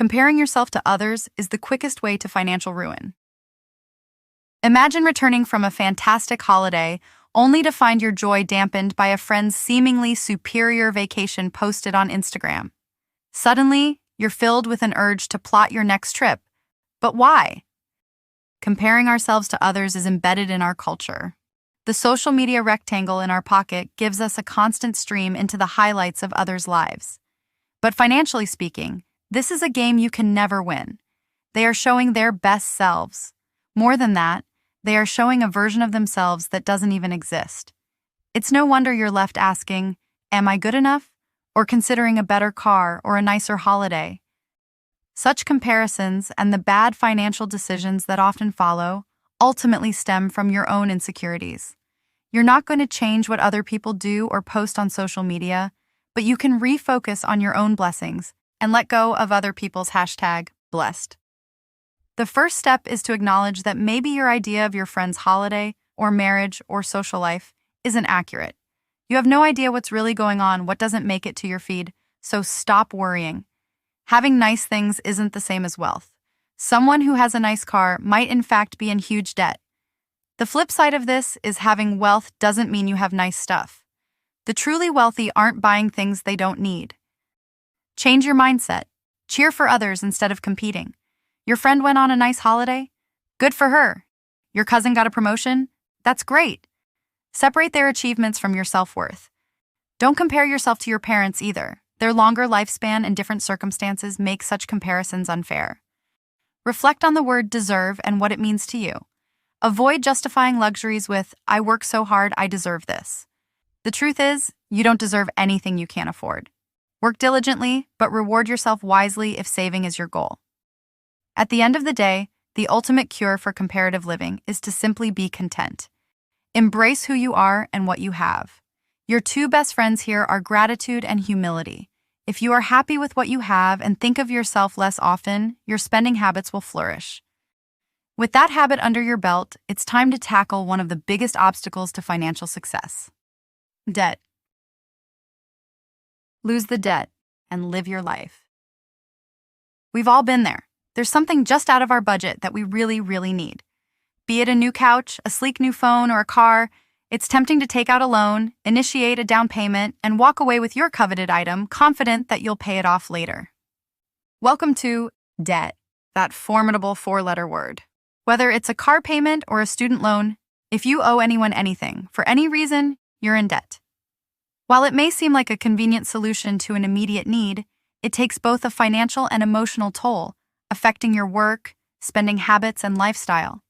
Comparing yourself to others is the quickest way to financial ruin. Imagine returning from a fantastic holiday only to find your joy dampened by a friend's seemingly superior vacation posted on Instagram. Suddenly, you're filled with an urge to plot your next trip. But why? Comparing ourselves to others is embedded in our culture. The social media rectangle in our pocket gives us a constant stream into the highlights of others' lives. But financially speaking, this is a game you can never win. They are showing their best selves. More than that, they are showing a version of themselves that doesn't even exist. It's no wonder you're left asking, am I good enough? Or considering a better car or a nicer holiday. Such comparisons and the bad financial decisions that often follow ultimately stem from your own insecurities. You're not going to change what other people do or post on social media, but you can refocus on your own blessings and let go of other people's #blessed. The first step is to acknowledge that maybe your idea of your friend's holiday or marriage or social life isn't accurate. You have no idea what's really going on, what doesn't make it to your feed, so stop worrying. Having nice things isn't the same as wealth. Someone who has a nice car might in fact be in huge debt. The flip side of this is having wealth doesn't mean you have nice stuff. The truly wealthy aren't buying things they don't need. Change your mindset. Cheer for others instead of competing. Your friend went on a nice holiday? Good for her. Your cousin got a promotion? That's great. Separate their achievements from your self-worth. Don't compare yourself to your parents either. Their longer lifespan and different circumstances make such comparisons unfair. Reflect on the word deserve and what it means to you. Avoid justifying luxuries with, I work so hard, I deserve this. The truth is, you don't deserve anything you can't afford. Work diligently, but reward yourself wisely if saving is your goal. At the end of the day, the ultimate cure for comparative living is to simply be content. Embrace who you are and what you have. Your two best friends here are gratitude and humility. If you are happy with what you have and think of yourself less often, your spending habits will flourish. With that habit under your belt, it's time to tackle one of the biggest obstacles to financial success: debt. Lose the debt and live your life. We've all been there. There's something just out of our budget that we really, really need. Be it a new couch, a sleek new phone, or a car, it's tempting to take out a loan, initiate a down payment, and walk away with your coveted item, confident that you'll pay it off later. Welcome to debt, that formidable four-letter word. Whether it's a car payment or a student loan, if you owe anyone anything, for any reason, you're in debt. While it may seem like a convenient solution to an immediate need, it takes both a financial and emotional toll, affecting your work, spending habits, and lifestyle.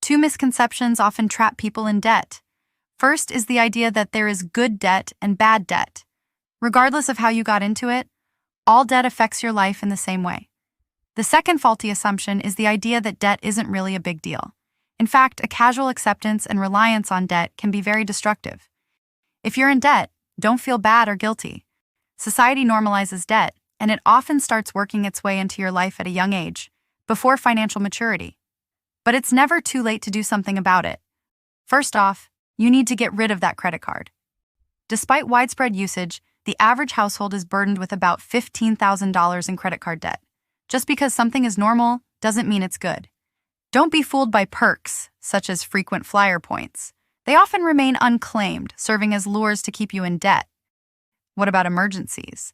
Two misconceptions often trap people in debt. First is the idea that there is good debt and bad debt. Regardless of how you got into it, all debt affects your life in the same way. The second faulty assumption is the idea that debt isn't really a big deal. In fact, a casual acceptance and reliance on debt can be very destructive. If you're in debt, don't feel bad or guilty. Society normalizes debt, and it often starts working its way into your life at a young age, before financial maturity. But it's never too late to do something about it. First off, you need to get rid of that credit card. Despite widespread usage, the average household is burdened with about $15,000 in credit card debt. Just because something is normal doesn't mean it's good. Don't be fooled by perks, such as frequent flyer points. They often remain unclaimed, serving as lures to keep you in debt. What about emergencies?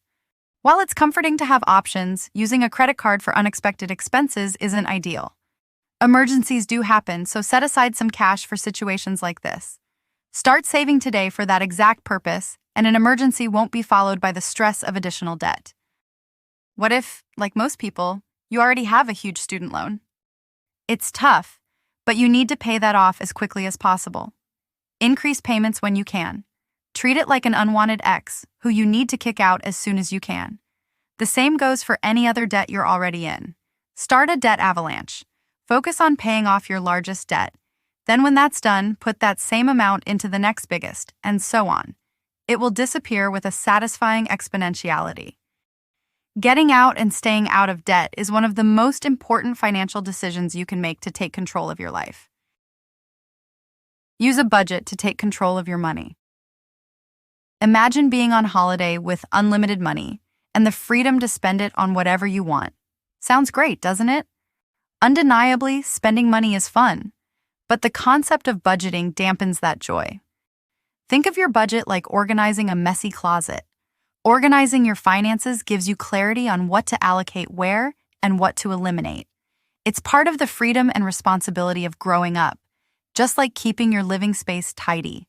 While it's comforting to have options, using a credit card for unexpected expenses isn't ideal. Emergencies do happen, so set aside some cash for situations like this. Start saving today for that exact purpose, and an emergency won't be followed by the stress of additional debt. What if, like most people, you already have a huge student loan? It's tough, but you need to pay that off as quickly as possible. Increase payments when you can. Treat it like an unwanted ex who you need to kick out as soon as you can. The same goes for any other debt you're already in. Start a debt avalanche. Focus on paying off your largest debt. Then when that's done, put that same amount into the next biggest, and so on. It will disappear with a satisfying exponentiality. Getting out and staying out of debt is one of the most important financial decisions you can make to take control of your life. Use a budget to take control of your money. Imagine being on holiday with unlimited money and the freedom to spend it on whatever you want, Sounds great, doesn't it? Undeniably, spending money is fun, but the concept of budgeting dampens that joy. Think of your budget like organizing a messy closet. Organizing your finances gives you clarity on what to allocate where and what to eliminate. It's part of the freedom and responsibility of growing up, just like keeping your living space tidy.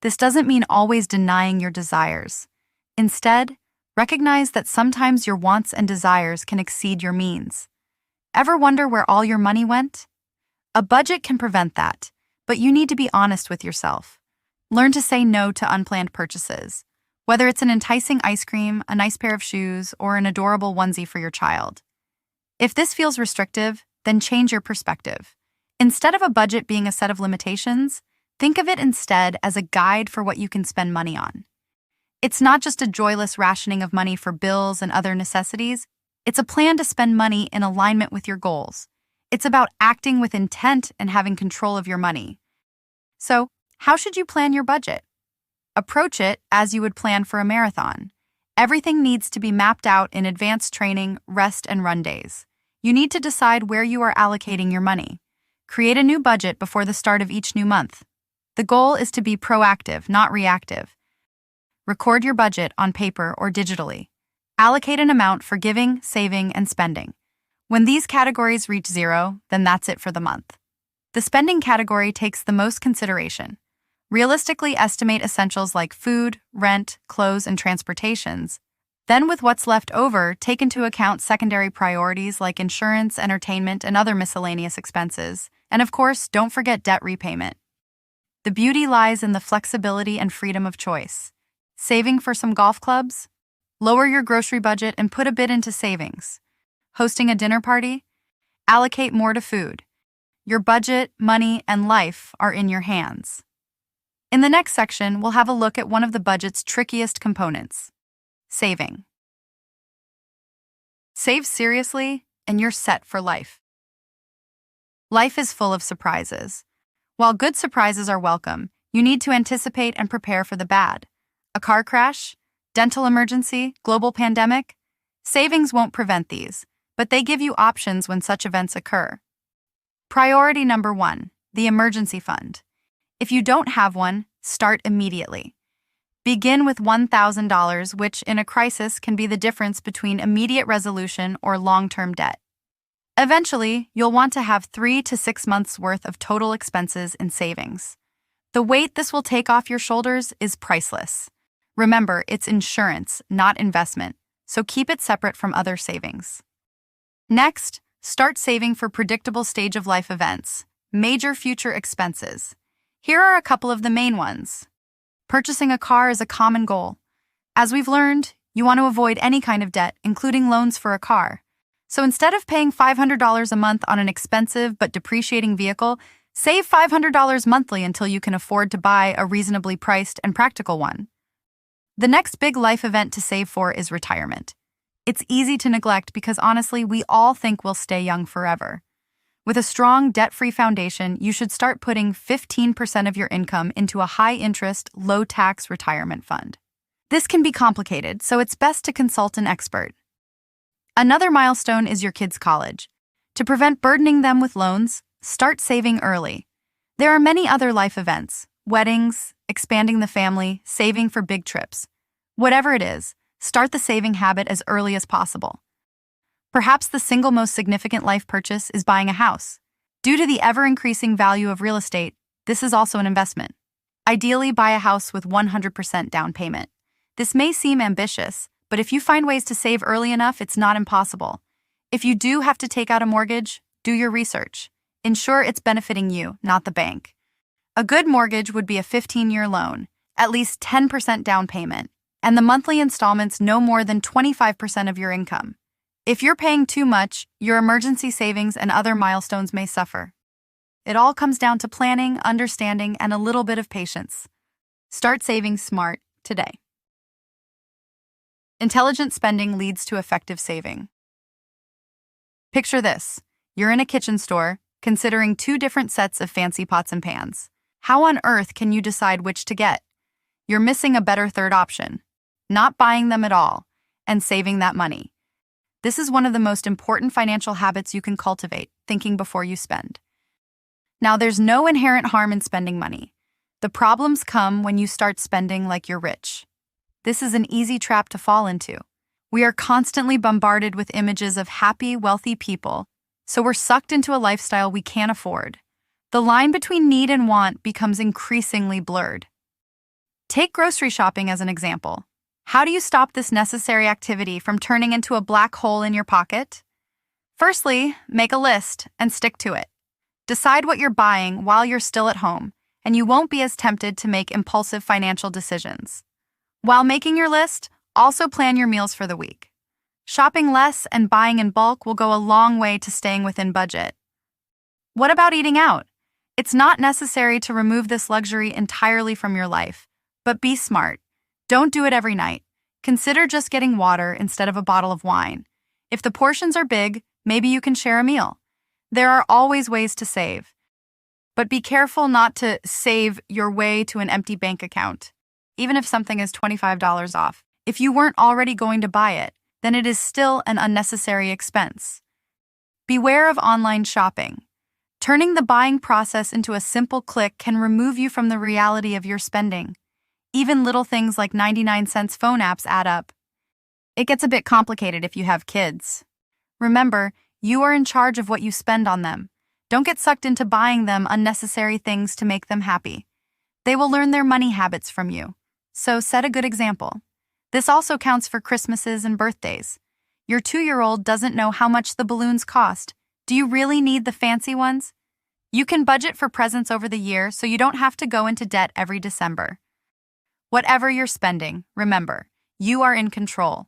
This doesn't mean always denying your desires. Instead, recognize that sometimes your wants and desires can exceed your means. Ever wonder where all your money went? A budget can prevent that, but you need to be honest with yourself. Learn to say no to unplanned purchases, whether it's an enticing ice cream, a nice pair of shoes, or an adorable onesie for your child. If this feels restrictive, then change your perspective. Instead of a budget being a set of limitations, think of it instead as a guide for what you can spend money on. It's not just a joyless rationing of money for bills and other necessities. It's a plan to spend money in alignment with your goals. It's about acting with intent and having control of your money. So, how should you plan your budget? Approach it as you would plan for a marathon. Everything needs to be mapped out in advanced training, rest, and run days. You need to decide where you are allocating your money. Create a new budget before the start of each new month. The goal is to be proactive, not reactive. Record your budget on paper or digitally. Allocate an amount for giving, saving, and spending. When these categories reach zero, then that's it for the month. The spending category takes the most consideration. Realistically estimate essentials like food, rent, clothes, and transportations. Then with what's left over, take into account secondary priorities like insurance, entertainment, and other miscellaneous expenses. And of course, don't forget debt repayment. The beauty lies in the flexibility and freedom of choice. Saving for some golf clubs? Lower your grocery budget and put a bit into savings. Hosting a dinner party? Allocate more to food. Your budget, money, and life are in your hands. In the next section, we'll have a look at one of the budget's trickiest components: saving. Save seriously, and you're set for life. Life is full of surprises. While good surprises are welcome, you need to anticipate and prepare for the bad. A car crash, dental emergency, global pandemic? Savings won't prevent these, but they give you options when such events occur. Priority number 1, the emergency fund. If you don't have one, start immediately. Begin with $1,000, which in a crisis can be the difference between immediate resolution or long-term debt. Eventually, you'll want to have 3 to 6 months' worth of total expenses in savings. The weight this will take off your shoulders is priceless. Remember, it's insurance, not investment, so keep it separate from other savings. Next, start saving for predictable stage-of-life events, major future expenses. Here are a couple of the main ones. Purchasing a car is a common goal. As we've learned, you want to avoid any kind of debt, including loans for a car. So instead of paying $500 a month on an expensive but depreciating vehicle, save $500 monthly until you can afford to buy a reasonably priced and practical one. The next big life event to save for is retirement. It's easy to neglect because honestly, we all think we'll stay young forever. With a strong, debt-free foundation, you should start putting 15% of your income into a high-interest, low-tax retirement fund. This can be complicated, so it's best to consult an expert. Another milestone is your kids' college. To prevent burdening them with loans, start saving early. There are many other life events: weddings, expanding the family, saving for big trips. Whatever it is, start the saving habit as early as possible. Perhaps the single most significant life purchase is buying a house. Due to the ever-increasing value of real estate, this is also an investment. Ideally, buy a house with 100% down payment. This may seem ambitious, but if you find ways to save early enough, it's not impossible. If you do have to take out a mortgage, do your research. Ensure it's benefiting you, not the bank. A good mortgage would be a 15-year loan, at least 10% down payment, and the monthly installments no more than 25% of your income. If you're paying too much, your emergency savings and other milestones may suffer. It all comes down to planning, understanding, and a little bit of patience. Start saving smart today. Intelligent spending leads to effective saving. Picture this. You're in a kitchen store, considering 2 different sets of fancy pots and pans. How on earth can you decide which to get? You're missing a better third option: not buying them at all and saving that money. This is one of the most important financial habits you can cultivate, thinking before you spend. Now, there's no inherent harm in spending money. The problems come when you start spending like you're rich. This is an easy trap to fall into. We are constantly bombarded with images of happy, wealthy people, so we're sucked into a lifestyle we can't afford. The line between need and want becomes increasingly blurred. Take grocery shopping as an example. How do you stop this necessary activity from turning into a black hole in your pocket? Firstly, make a list and stick to it. Decide what you're buying while you're still at home, and you won't be as tempted to make impulsive financial decisions. While making your list, also plan your meals for the week. Shopping less and buying in bulk will go a long way to staying within budget. What about eating out? It's not necessary to remove this luxury entirely from your life, but be smart. Don't do it every night. Consider just getting water instead of a bottle of wine. If the portions are big, maybe you can share a meal. There are always ways to save. But be careful not to save your way to an empty bank account. Even if something is $25 off, if you weren't already going to buy it, then it is still an unnecessary expense. Beware of online shopping. Turning the buying process into a simple click can remove you from the reality of your spending. Even little things like 99-cent phone apps add up. It gets a bit complicated if you have kids. Remember, you are in charge of what you spend on them. Don't get sucked into buying them unnecessary things to make them happy. They will learn their money habits from you. So set a good example. This also counts for Christmases and birthdays. Your 2-year-old doesn't know how much the balloons cost. Do you really need the fancy ones? You can budget for presents over the year so you don't have to go into debt every December. Whatever you're spending, remember, you are in control.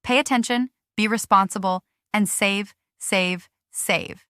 Pay attention, be responsible, and save, save, save.